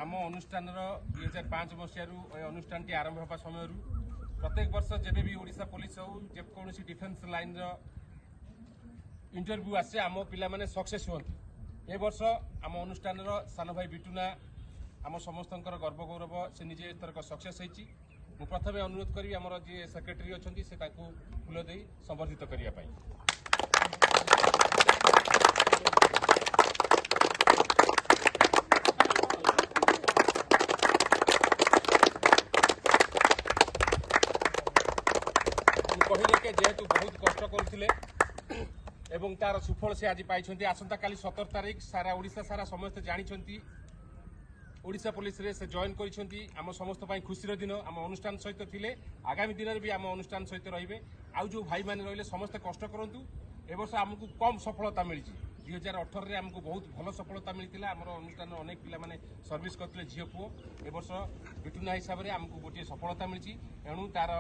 आम अनुष्ठान 2005 मसीह अनुष्ठान टी आरंभ होगा समय प्रत्येक वर्ष जब भी ओडिशा पुलिस हो जेकोसी डिफेन्स लाइन इंटरव्यू आसे आम पिला माने सक्सेस होती ए वर्ष आम अनुष्ठान सान भाई बिटुना आम समस्त गर्व गौरव से निजे एथरक सक्सेस होती मु प्रथम अनुरोध करी आमर जी सेक्रेटरी अच्छा से फूल दे संबर्धित करने कहले के जेहेतु बहुत कष्ट करते एवं तार सुफल से आज पाई आसंता काली 17 तारीख सारा ओडिशा सारा समस्त जानी ओडिशा पुलिस रे से जॉइन करिसेंती आम समस्त पाई खुशीर दिन आम अनुष्ठान सहित थिले आगामी दिन भी आम अनुष्ठान सहित रहिबे आउ जो भाई माने रहिले समस्त कष्ट करंतु ए वर्ष हमकु कम सफलता मिली 2018 रे हमकु बहुत भल सफलता मिलतिला हमर अनुष्ठान अनेक पिला माने सर्विस करथिले झियो पुओ ए वर्ष बिटुना हिसाब रे हमकु गोटे सफलता मिली एणु तार